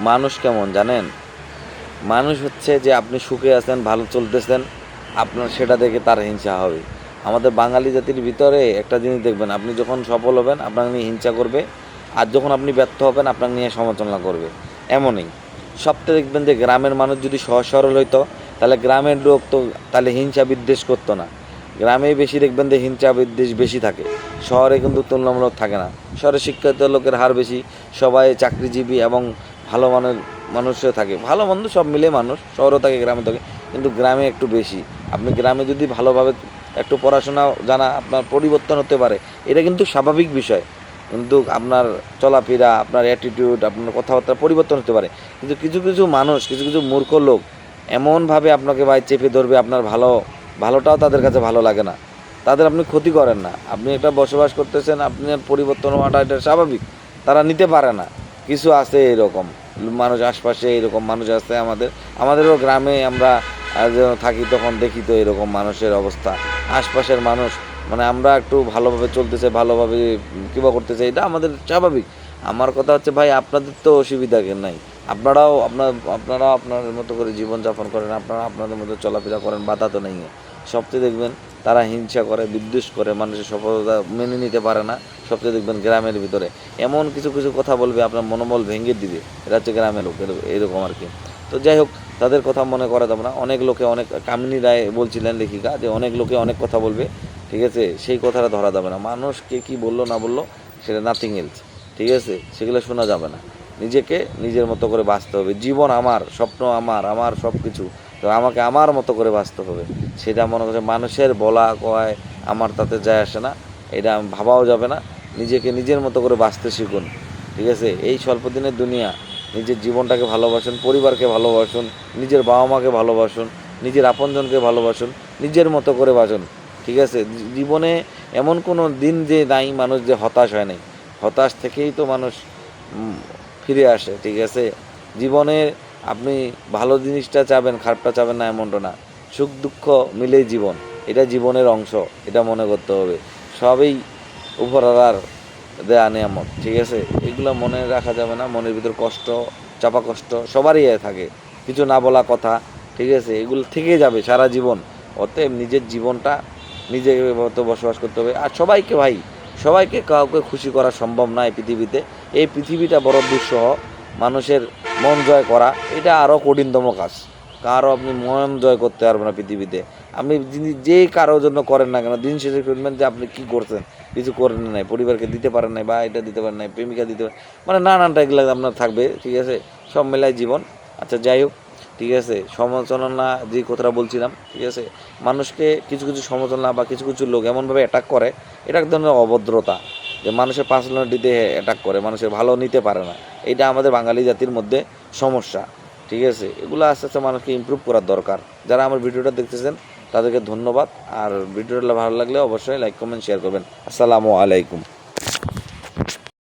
মানুষ কেমন জানেন? মানুষ হচ্ছে যে আপনি সুখে আছেন, ভালো চলতেছেন, আপনার সেটা দেখে তার হিংসা হবে। আমাদের বাঙালি জাতির ভিতরে একটা জিনিস দেখবেন, আপনি যখন সফল হবেন আপনাকে নিয়ে হিংসা করবে, আর যখন আপনি ব্যর্থ হবেন আপনাকে নিয়ে সমালোচনা করবে। এমনই সবটা দেখবেন যে গ্রামের মানুষ যদি সহজ সরল হইতো, তাহলে গ্রামের লোক তো তাহলে হিংসা বিদ্বেষ করতো না। গ্রামেই বেশি দেখবেন যে হিংসা বিদ্বেষ বেশি থাকে, শহরে কিন্তু তুলনামূলক থাকে না। শহরে শিক্ষিত লোকের হার বেশি, সবাই চাকরিজীবী এবং ভালো মানের মানুষও থাকে, ভালো মন্দ সব মিলে মানুষ শহরেও থাকে গ্রামে থাকে, কিন্তু গ্রামে একটু বেশি। আপনি গ্রামে যদি ভালোভাবে একটু পড়াশোনা জানা, আপনার পরিবর্তন হতে পারে, এটা কিন্তু স্বাভাবিক বিষয়। কিন্তু আপনার চলাফেরা, আপনার অ্যাটিটিউড, আপনার কথাবার্তা পরিবর্তন হতে পারে। কিন্তু কিছু কিছু মানুষ, কিছু কিছু মূর্খ লোক এমনভাবে আপনাকে ভাই চেপে ধরবে, আপনার ভালোটাও তাদের কাছে ভালো লাগে না। তাদের আপনি ক্ষতি করেন না, আপনি একটা বসবাস করতেছেন, আপনার পরিবর্তন হওয়াটা এটা স্বাভাবিক। তারা নিতে পারে না। কিছু আছে এরকম মানুষ, আশপাশে এরকম মানুষ আছে। আমাদেরও গ্রামে আমরা যখন থাকি তখন দেখি তো এরকম মানুষের অবস্থা। আশপাশের মানুষ মানে আমরা একটু ভালোভাবে চলতেছে, ভালোভাবে কিবা করতেছে, এটা আমাদের স্বাভাবিক। আমার কথা হচ্ছে ভাই, আপনাদের তো অসুবিধা নাই। আপনারাও আপনার মতো করে জীবনযাপন করেন, আপনারা আপনাদের মতো চলাফেরা করেন, বাধা তো নেই। সবচেয়ে দেখবেন তারা হিংসা করে, বিদ্বেষ করে, মানুষের সফলতা মেনে নিতে পারে না। সবচেয়ে দেখবেন গ্রামের ভিতরে এমন কিছু কিছু কথা বলবে, আপনার মনোবল ভেঙে দিবে। এটা হচ্ছে গ্রামের লোক, এরকম আর কি। তো যাই হোক, তাদের কথা মনে করা যাবে না। অনেক লোকে অনেক, কামিনী রায় বলছিলেন লেখিকা, যে অনেক লোকে অনেক কথা বলবে, ঠিক আছে, সেই কথাটা ধরা যাবে না। মানুষ কে কী বললো না বললো সেটা নাথিং এলস, ঠিক আছে, সেগুলো শোনা যাবে না। নিজেকে নিজের মতো করে বাঁচতে হবে। জীবন আমার, স্বপ্ন আমার, আমার সব কিছু, তো আমাকে আমার মতো করে বাঁচতে হবে। সেটা মনে করছে মানুষের বলা কয় আমার তাতে যায় আসে না, এটা ভাবাও যাবে না। নিজেকে নিজের মতো করে বাঁচতে শিখুন, ঠিক আছে। এই স্বল্প দিনের দুনিয়া, নিজের জীবনটাকে ভালোবাসুন, পরিবারকে ভালোবাসুন, নিজের বাবা মাকে ভালোবাসুন, নিজের আপনজনকে ভালোবাসুন, নিজের মতো করে বাঁচুন, ঠিক আছে। জীবনে এমন কোনো দিন যে নাই মানুষ যে হতাশ হয় নাই। হতাশ থেকেই তো মানুষ ফিরে আসে, ঠিক আছে। জীবনে আপনি ভালো জিনিসটা চাবেন, খারাপটা চাবেন না এমনটা না। সুখ দুঃখ মিলেই জীবন, এটা জীবনের অংশ, এটা মনে করতে হবে। সবই উপরওয়ালার দেয়া নেয়ামত, ঠিক আছে। এগুলো মনে রাখা যাবে না। মনের ভিতর কষ্ট, চাপা কষ্ট সবারই থাকে, কিছু না বলা কথা, ঠিক আছে, এগুলো থেকে যাবে সারা জীবন। অতএব নিজের জীবনটা নিজের মতো বসবাস করতে হবে। আর সবাইকে ভাই, সবাইকে কাউকে খুশি করা সম্ভব না এই পৃথিবীতে। এই পৃথিবীটা বড় দুঃসহ, মানুষের মন জয় করা এটা আরও কঠিনতম কাজ। কারো আপনি মন জয় করতে পারবেন না পৃথিবীতে। আপনি যে কারোর জন্য করেন না কেন, দিন শেষে শুনবেন যে আপনি কী করছেন, কিছু করেন নাই, পরিবারকে দিতে পারেন নাই, বা এটা দিতে পারেন নাই, প্রেমিকা দিতে পারেন, মানে নানানটা এগুলো আপনার থাকবে, ঠিক আছে। সব মেলায় জীবন। আচ্ছা যাই হোক, ঠিক আছে। সমালোচনা যে কথাটা বলছিলাম, ঠিক আছে, মানুষকে কিছু কিছু সমালোচনা বা কিছু কিছু লোক এমনভাবে অ্যাটাক করে, এটা এক ধরনের অভদ্রতা, যে মানুষের পার্সোনালিটিতে অ্যাটাক করে, মানুষের ভালো নিতে পারে না। এটা আমাদের বাঙালি জাতির মধ্যে সমস্যা, ঠিক আছে। এগুলো আস্তে আস্তে মানুষকে ইমপ্রুভ করার দরকার। যারা আমার ভিডিওটা দেখতেছেন তাদেরকে ধন্যবাদ। আর ভিডিওটা ভালো লাগলে অবশ্যই লাইক কমেন্ট শেয়ার করবেন। আসসালামু আলাইকুম।